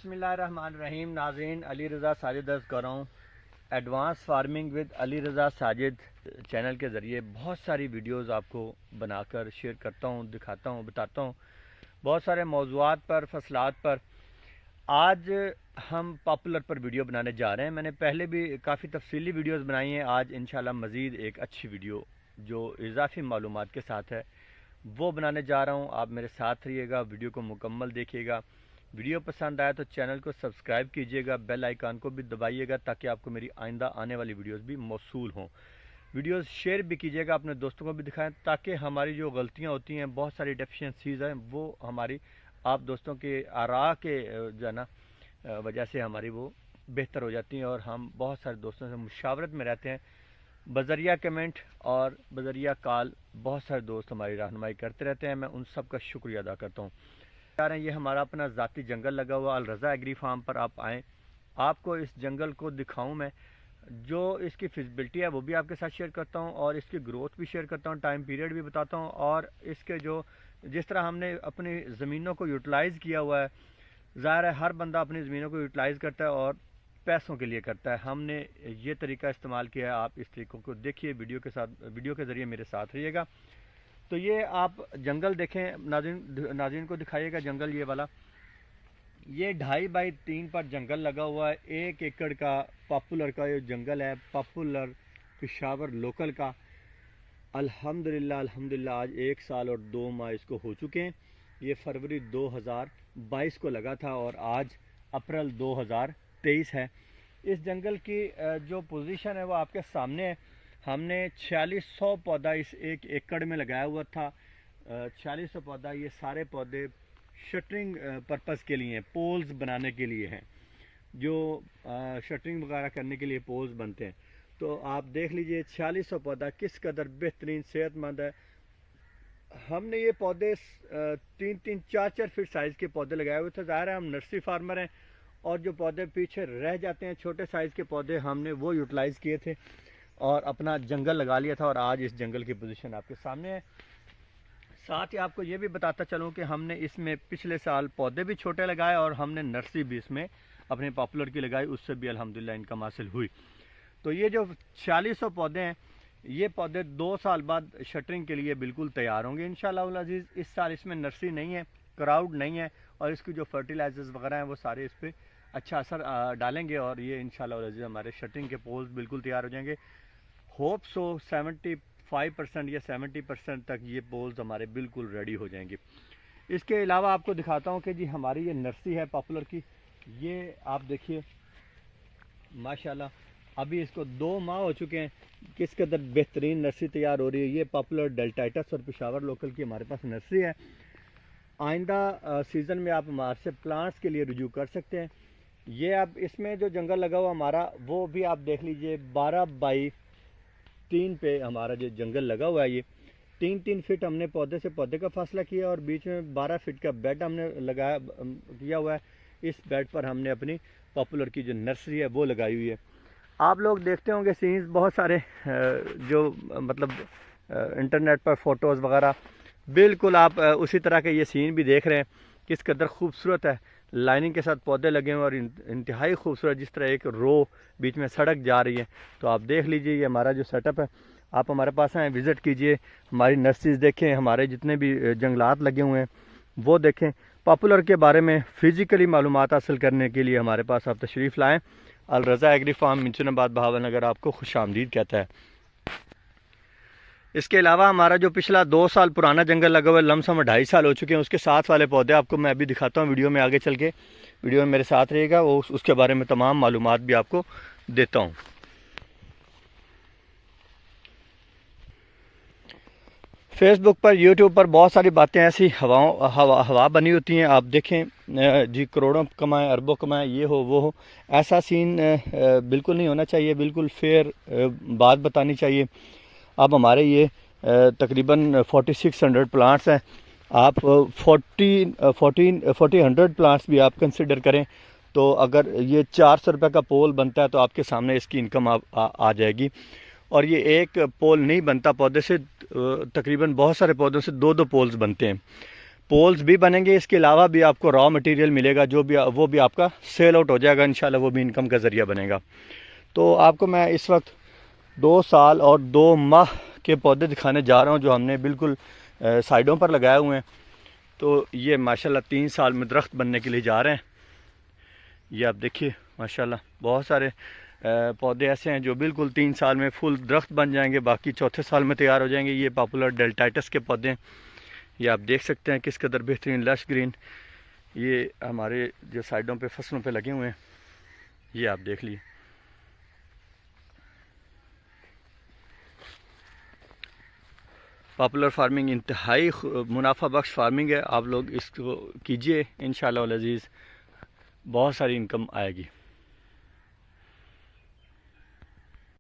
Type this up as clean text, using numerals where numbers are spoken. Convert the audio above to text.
बिस्मिल्लाहिर्रहमानिर्रहीम। नाज़रीन, अली रज़ा साजिद अर्ज़ कर रहा हूँ। Advance farming with Ali Raza Sajid channel के ज़रिए बहुत सारी वीडियोस आपको बनाकर शेयर करता हूँ, दिखाता हूँ, बताता हूँ बहुत सारे मौज़ूआत पर, फसलात पर। आज हम पॉपुलर पर वीडियो बनाने जा रहे हैं। मैंने पहले भी काफ़ी तफसीली वीडियोस बनाई हैं। आज इंशाल्लाह मज़ीद एक अच्छी वीडियो जो इजाफी मालूमात के साथ है वो बनाने जा रहा हूँ। आप मेरे साथ रहिएगा, वीडियो को मुकम्मल देखिएगा। वीडियो पसंद आया तो चैनल को सब्सक्राइब कीजिएगा, बेल आइकन को भी दबाइएगा ताकि आपको मेरी आइंदा आने वाली वीडियोस भी मौसूल हों। वीडियोस शेयर भी कीजिएगा, अपने दोस्तों को भी दिखाएं ताकि हमारी जो गलतियां होती हैं, बहुत सारी डेफिशिएंसीज़ हैं, वो हमारी आप दोस्तों के आरा के जो है ना वजह से हमारी वो बेहतर हो जाती हैं। और हम बहुत सारे दोस्तों से मुशावरत में रहते हैं। बज़रिया कमेंट और बज़रिया कॉल बहुत सारे दोस्त हमारी रहनुमाई करते रहते हैं। मैं उन सब का शुक्रिया अदा करता हूँ। ये हमारा अपना ज़ाती जंगल लगा हुआ अल रज़ा एग्री फार्म पर आप आएँ, आपको इस जंगल को दिखाऊं। मैं जो इसकी फिजिबिलिटी है वो भी आपके साथ शेयर करता हूं और इसकी ग्रोथ भी शेयर करता हूं, टाइम पीरियड भी बताता हूं और इसके जो जिस तरह हमने अपनी ज़मीनों को यूटिलाइज़ किया हुआ है। ज़ाहिर है हर बंदा अपनी ज़मीनों को यूटिलाइज़ करता है और पैसों के लिए करता है। हमने ये तरीका इस्तेमाल किया है। आप इस तरीक़ों को देखिए, वीडियो के ज़रिए मेरे साथ रहिएगा। तो ये आप जंगल देखें, नाज़रीन को दिखाइएगा जंगल ये वाला। ये 2.5 बाई 3 पर जंगल लगा हुआ है। 1 एकड़ का पॉपुलर का ये जंगल है, पॉपुलर पेशावर लोकल का। अल्हम्दुलिल्लाह आज 1 साल और 2 माह इसको हो चुके हैं। ये फरवरी 2022 को लगा था और आज अप्रैल 2023 है। इस जंगल की जो पोजीशन है वो आपके सामने है। हमने 4600 पौधा इस 1 एकड़ में लगाया हुआ था। 4600 पौधा, ये सारे पौधे शटरिंग पर्पज़ के लिए हैं, पोल्स बनाने के लिए हैं, जो शटरिंग वगैरह करने के लिए पोल्स बनते हैं। तो आप देख लीजिए 4600 पौधा किस कदर बेहतरीन सेहतमंद है। हमने ये पौधे 3-3, 4-4 फीट साइज़ के पौधे लगाए हुए थे। ज़ाहिर है हम नर्सरी फार्मर हैं और जो पौधे पीछे रह जाते हैं छोटे साइज़ के पौधे हमने वो यूटिलाइज़ किए थे और अपना जंगल लगा लिया था। और आज इस जंगल की पोजीशन आपके सामने है। साथ ही आपको ये भी बताता चलूँ कि हमने इसमें पिछले साल पौधे भी छोटे लगाए और हमने नर्सरी भी इसमें अपने पॉपुलर की लगाई, उससे भी अल्हम्दुलिल्लाह इनकम हासिल हुई। तो ये जो 4600 पौधे हैं, ये पौधे 2 साल बाद शटरिंग के लिए बिल्कुल तैयार होंगे इंशाअल्लाह उल अज़ीज़। इस साल इसमें नर्सरी नहीं है, क्राउड नहीं है और इसकी जो फर्टिलाइजर्स वगैरह हैं वो सारे इस पर अच्छा असर डालेंगे और ये इंशाअल्लाह उल अज़ीज़ हमारे शटरिंग के पोल्स बिल्कुल तैयार हो जाएंगे। होप सो 75% या 70% तक ये पोल्स हमारे बिल्कुल रेडी हो जाएंगे। इसके अलावा आपको दिखाता हूँ कि जी हमारी ये नर्सरी है पॉपुलर की। ये आप देखिए माशाल्लाह अभी इसको 2 माह हो चुके हैं, किस कदर बेहतरीन नर्सरी तैयार हो रही है। ये पॉपुलर डेल्टाइटस और पेशावर लोकल की हमारे पास नर्सरी है। आइंदा सीज़न में आप हमारे से प्लांट्स के लिए रुजू कर सकते हैं। ये अब इसमें जो जंगल लगा हुआ हमारा वो भी आप देख लीजिए 12 बाई 3 पे हमारा जो जंगल लगा हुआ है। ये 3-3 फीट हमने पौधे से पौधे का फासला किया और बीच में 12 फीट का बेड हमने लगाया किया हुआ है। इस बेड पर हमने अपनी पॉपुलर की जो नर्सरी है वो लगाई हुई है। आप लोग देखते होंगे सीन्स बहुत सारे जो मतलब इंटरनेट पर फ़ोटोज़ वगैरह, बिल्कुल आप उसी तरह के ये सीन भी देख रहे हैं। किस कदर खूबसूरत है, लाइनिंग के साथ पौधे लगे हुए और इंतहाई खूबसूरत, जिस तरह एक रो बीच में सड़क जा रही है। तो आप देख लीजिए ये हमारा जो सेटअप है। आप हमारे पास आएँ, विज़िट कीजिए, हमारी नर्सरीज देखें, हमारे जितने भी जंगलात लगे हुए हैं वो देखें। पॉपुलर के बारे में फ़िज़िकली मालूमात हासिल करने के लिए हमारे पास आप तशरीफ़ लाएँ। अल रज़ा एग्री फार्म, मिंचनाबाद, बहावलनगर आपको खुशामदीद कहता है। इसके अलावा हमारा जो पिछला 2 साल पुराना जंगल लगा हुआ है, लमसम 2.5 साल हो चुके हैं, उसके साथ वाले पौधे आपको मैं अभी दिखाता हूँ वीडियो में। आगे चल के वीडियो में मेरे साथ रहेगा, वो उसके बारे में तमाम मालूमात भी आपको देता हूँ। फेसबुक पर, यूट्यूब पर बहुत सारी बातें ऐसी हवा बनी होती हैं। आप देखें जी, करोड़ों कमाएं, अरबों कमाएं, ये हो वो हो, ऐसा सीन बिल्कुल नहीं होना चाहिए। बिल्कुल फेयर बात बतानी चाहिए। अब हमारे ये तकरीबन 4600 प्लांट्स हैं। आप 40-100 प्लांट्स भी आप कंसिडर करें तो अगर ये 400 रुपये का पोल बनता है तो आपके सामने इसकी इनकम आ जाएगी। और ये एक पोल नहीं बनता, पौधे से तकरीबन बहुत सारे पौधों से 2-2 पोल्स बनते हैं। پولز بھی بنیں گے، اس کے علاوہ بھی آپ کو را مٹیریل ملے گا جو بھی وہ بھی آپ کا سیل آؤٹ ہو جائے گا انشاءاللہ، وہ بھی انکم کا ذریعہ بنے گا۔ تو آپ کو میں اس وقت 2 سال اور 2 ماہ کے پودے دکھانے جا رہا ہوں جو ہم نے بالکل سائڈوں پر لگائے ہوئے ہیں۔ تو یہ ماشاءاللہ 3 سال میں درخت بننے کے لیے جا رہے ہیں۔ یہ آپ دیکھیے ماشاءاللہ بہت سارے پودے ایسے ہیں جو بالکل 3 سال میں فل درخت بن جائیں گے، باقی چوتھے سال میں تیار ہو جائیں گے۔ یہ پاپولر ڈیلٹائٹس کے پودے ہیں، یہ آپ دیکھ سکتے ہیں کس قدر بہترین لش گرین یہ ہمارے جو سائڈوں پہ فصلوں پہ لگے ہوئے ہیں، یہ آپ دیکھ لیے۔ پاپولر فارمنگ انتہائی منافع بخش فارمنگ ہے، آپ لوگ اس کو کیجئے، انشاءاللہ العزیز بہت ساری انکم آئے گی۔